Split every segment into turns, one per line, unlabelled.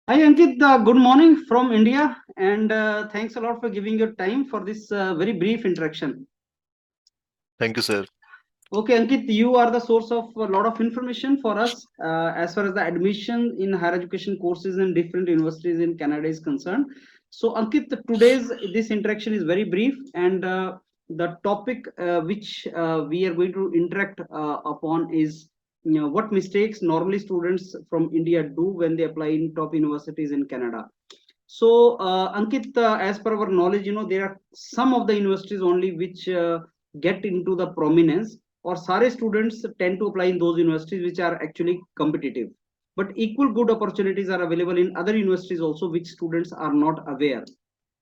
Hi Ankit, good morning from India, and thanks a lot for giving your time for this very brief introduction.
Thank you, sir.
Okay, Ankit, you are the source of a lot of information for us as far as the admission in higher education courses in different universities in Canada is concerned. So, Ankit, today's this interaction is very brief, and the topic which we are going to interact upon is what mistakes normally students from India do when they apply in top universities in Canada. So, Ankit, as per our knowledge, there are some of the universities only which get into the prominence, or SARE students tend to apply in those universities which are actually competitive. But equal good opportunities are available in other universities also, which students are not aware.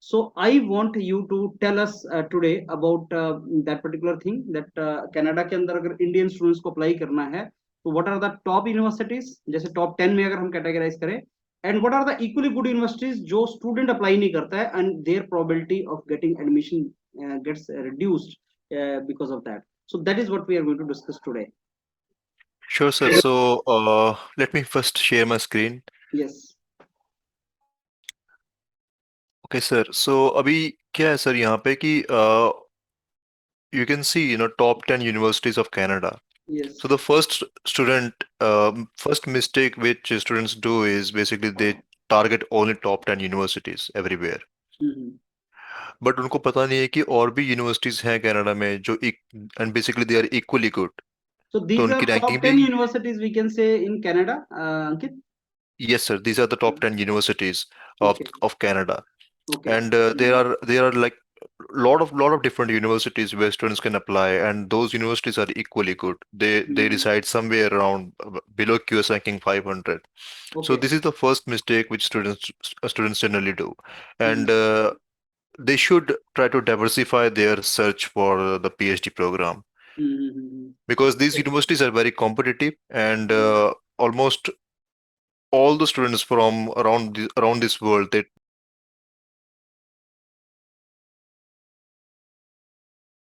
So, I want you to tell us today about that particular thing that Canada के अंदर अगर Indian students को apply करना है, तो what are the top universities? जैसे top 10 में अगर हम categorize करें, and what are the equally good universities जो student apply नहीं करता है and their probability of getting admission gets reduced because of that. So that is what we are going to discuss today.
Sure, sir. So, let me first share my screen.
Yes.
Okay, sir. So, अभी क्या है sir यहाँ पे कि you can see, top 10 universities of Canada.
Yes.
So the first mistake which students do is basically they target only top 10 universities everywhere.
Mm-hmm.
But उनको पता नहीं है कि और भी universities हैं कनाडा में जो and basically they are equally good.
So
तो
these
उनकी
are top
ranking
10
भी
universities we can say in Canada, Ankit.
yes, sir. These are the top 10 universities of
Okay.
of Canada.
Okay.
And there are like lot of different universities where students can apply, and those universities are equally good. They
Mm-hmm.
reside somewhere around below QS ranking 500. So
Okay.
this is the first mistake which students generally do, and
Mm-hmm.
they should try to diversify their search for the PhD program
Mm-hmm.
because these
Okay.
universities are very competitive, and
Mm-hmm.
almost all the students from around this world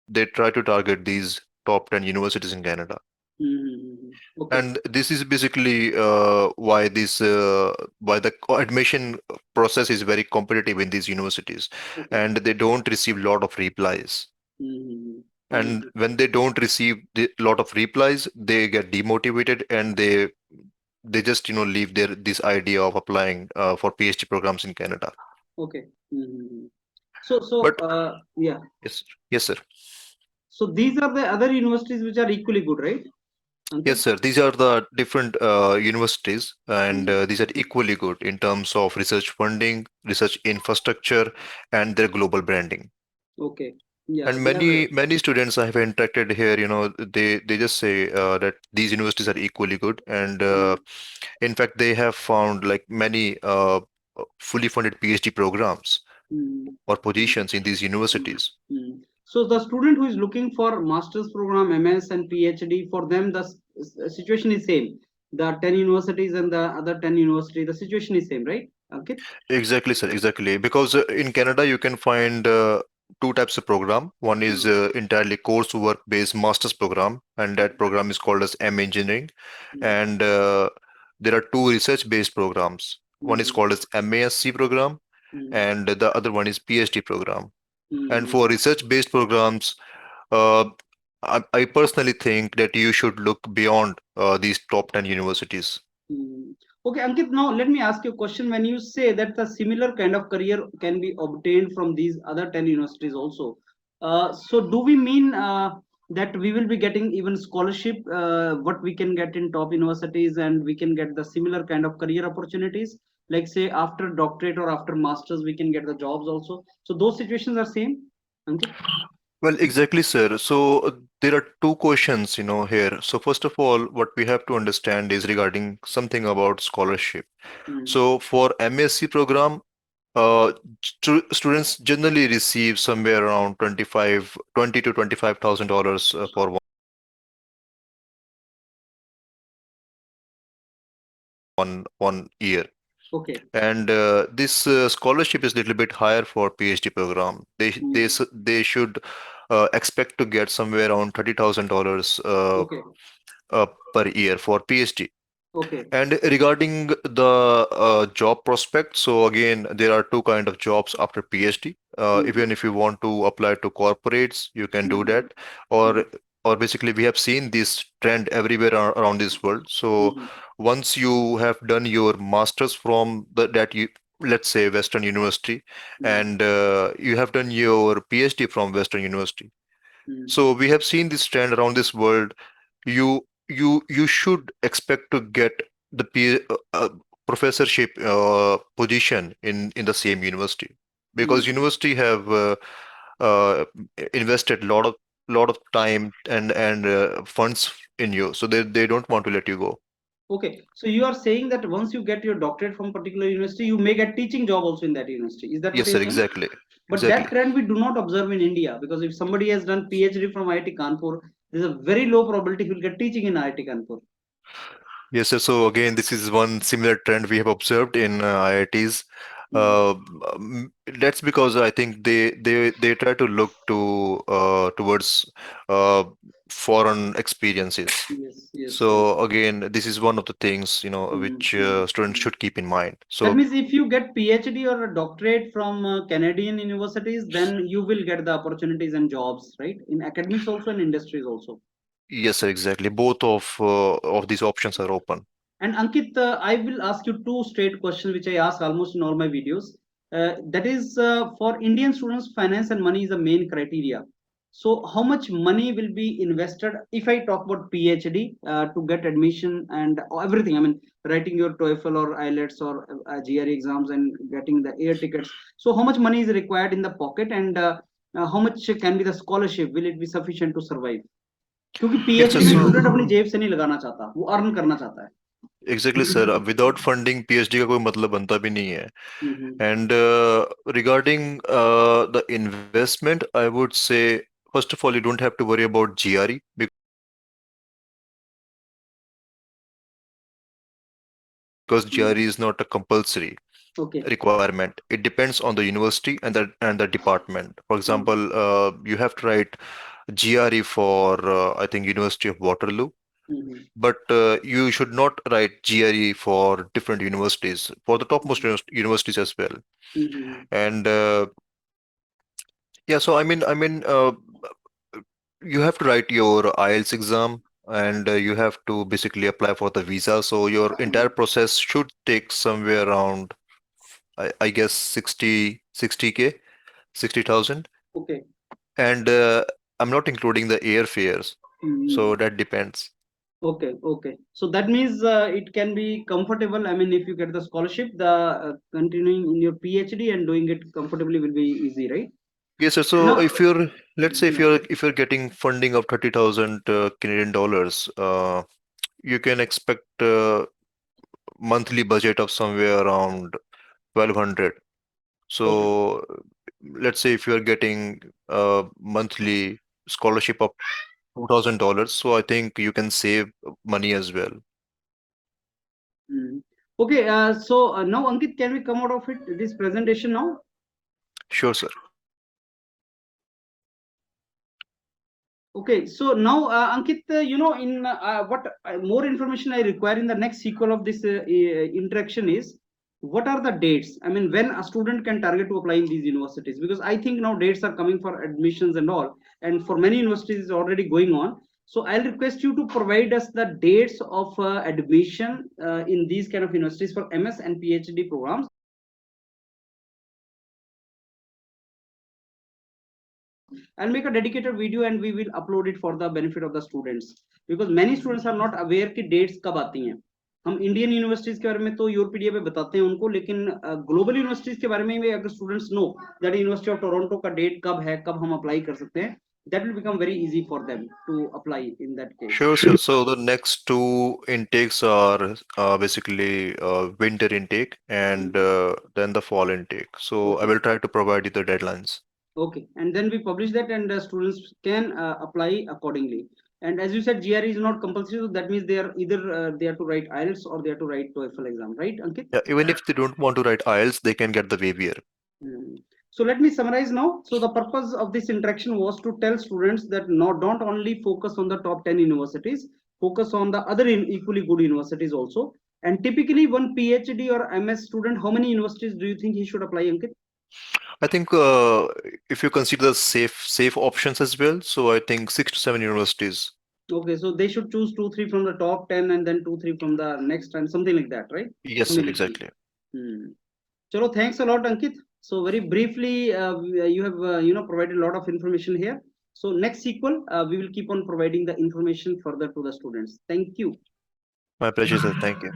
they try to target these top 10 universities in Canada.
Mm-hmm. Okay.
And this is basically why the admission process is very competitive in these universities,
Okay.
and they don't receive lot of replies.
Mm-hmm.
And
Understood.
when they don't receive the lot of replies, they get demotivated, and they just leave their this idea of applying for PhD programs in Canada.
Okay. Mm-hmm. So,
But
yeah.
yes, yes, sir.
So these are the other universities which are equally good, right,
Yes,
Ankit?
sir. These are the different universities, and
Mm.
these are equally good in terms of research funding, research infrastructure, and their global branding.
Okay. Yeah,
And
they are.
many students I have interacted here, they just say that these universities are equally good, and
Mm.
in fact, they have found like many fully funded PhD programs
Mm.
or
Mm.
positions in these
Mm.
universities.
Mm. So the student who is looking for master's program, MS and PhD, for them the situation is same. The 10 universities and the other 10 university, the situation is same, right, Ankit?
Exactly, sir. Exactly. Because in Canada, you can find two types of program. One is
Mm.
entirely coursework based master's program, and that program is called as M Engineering.
Mm.
And there are two research based programs. One is
Mm.
called as MASC program,
Mm.
and the other one is PhD program. And
Mm.
for research based programs, uh, I personally think that you should look beyond these top 10 universities.
Hmm. Okay, Ankit, now let me ask you a question. When you say that the similar kind of career can be obtained from these other 10 universities also, so do we mean that we will be getting even scholarship, what we can get in top universities, and we can get the similar kind of career opportunities? Like say after doctorate or after masters, we can get the jobs also. So those situations are same, Ankit?
Well, exactly, sir. So there are two questions, here. So first of all, what we have to understand is regarding something about scholarship.
Hmm.
So for MSc program, students generally receive somewhere around 20 to $25,000 for one year.
Okay.
And this scholarship is a little bit higher for PhD program.
Hmm.
They should expect to get somewhere around $30,000
Okay.
per year for PhD.
Okay.
And regarding the job prospect, so again, there are two kind of jobs after PhD. Even
Mm-hmm.
if you want to apply to corporates, you can do
Mm-hmm.
that. Or or basically, we have seen this trend everywhere around this world. So
Mm-hmm.
once you have done your masters from that you, let's say Western University, and you have done your PhD from Western University.
Mm-hmm.
So we have seen this trend around this world. You should expect to get the professorship position in the same university, because
Mm-hmm.
university have uh, invested lot of time and funds in you, so they don't want to let you go.
Okay, so you are saying that once you get your doctorate from particular university, you may get teaching job also in that university. Is that what
Yes,
you're
sir,
saying?
exactly,
But
exactly.
that trend we do not observe in India, because if somebody has done PhD from IIT Kanpur, there's a very low probability he will get teaching in IIT Kanpur.
Yes, sir. So again, this is one similar trend we have observed in IITs.
Mm.
That's because I think they try to look towards uh, foreign experiences.
Yes, yes, yes.
So again, this is one of the things,
Mm,
which
mm,
students
mm.
should keep in mind.
That
So
means if you get PhD or a doctorate from Canadian universities, then you will get the opportunities and jobs, right? In academics also and industries also.
yes, sir, exactly. Both of these options are open.
And Ankit, I will ask you two straight questions which I ask almost in all my videos. That is for Indian students, finance and money is the main criteria. So, how much money will be invested if I talk about PhD to get admission and everything? I mean, writing your TOEFL or IELTS or GRE exams and getting the air tickets. So, how much money is required in the pocket, and how much can be the scholarship? Will it be sufficient to survive? क्योंकि
Yes, sir.
PhD में
So
student अपनी जेब से नहीं लगाना चाहता, वो earn करना चाहता है.
exactly, sir. Without funding, PhD का कोई मतलब बनता भी नहीं है.
Mhm.
And regarding the investment, I would say, first of all, you don't have to worry about GRE, because GRE is not a compulsory requirement. It depends on the university
Okay.
and the department. For example, you have to write GRE for I think University of Waterloo, but you should
Mhm.
not write GRE for different universities, for the topmost universities as well. And
Mhm.
yeah, so you have to write your IELTS exam, and you have to basically apply for the visa. So your entire process should take somewhere around, I guess 60K, 60,000.
Okay.
And I'm not including the airfares. So
Mhm.
that depends.
Okay. Okay. So that means it can be comfortable. I mean, if you get the scholarship, the continuing in your PhD and doing it comfortably will be easy, right?
Yes, sir. So
Now,
if you're, let's say if
yeah.
you're getting funding of 30,000 Canadian dollars, you can expect monthly budget of somewhere around 1,200.
Okay.
So let's say if you're getting a monthly scholarship of $2,000, so I think you can save money as well.
Mhm. Okay. So now, Ankit, can we come out of it? This presentation now.
Sure, sir.
Okay, so now, Ankit, in what more information I require in the next sequel of this interaction is what are the dates? I mean, when a student can target to apply in these universities? Because I think now dates are coming for admissions and all, and for many universities it's already going on. So I'll request you to provide us the dates of admission in these kind of universities for MS and PhD programs. I'll make a dedicated video and we will upload it for the benefit of the students because many students are not aware कि dates कब आती हैं. हम Indian universities के बारे में तो यूरोपीडिया पे बताते हैं उनको, लेकिन ग्लोबल यूनिवर्सिटीज के बारे में भी अगर students know that university of Toronto का डेट कब है, कब हम अप्लाई कर सकते हैं, that will become very easy for them to apply in that case.
Sure, sir. So the next two intakes are basically winter intake and
Mhm.
then the fall intake. So I
Okay.
will try to provide you the deadlines.
Okay, and then we publish that, and students can apply accordingly. And as you said, GRE is not compulsory, so that means they are either they have to write IELTS or they have to write TOEFL exam, right, Ankit?
Yeah, even if they don't want to write IELTS, they can get the waiver.
Hmm. So let me summarize now. So the purpose of this interaction was to tell students that no, don't only focus on the top 10 universities. focus on the other equally good universities also. And typically, one PhD or MS student, how many universities do you think he should apply, Ankit?
I think if you consider the safe options as well, so I think 6 to 7 universities.
Okay, so they should choose two, three from the top 10 and then two, three from the next and something like that, right?
Yes, sir,
Combination.
exactly.
Hmm. Chalo, thanks a lot, Ankit. So very briefly, you have provided a lot of information here. So next sequel, we will keep on providing the information further to the students. Thank you.
My pleasure, sir. Thank you.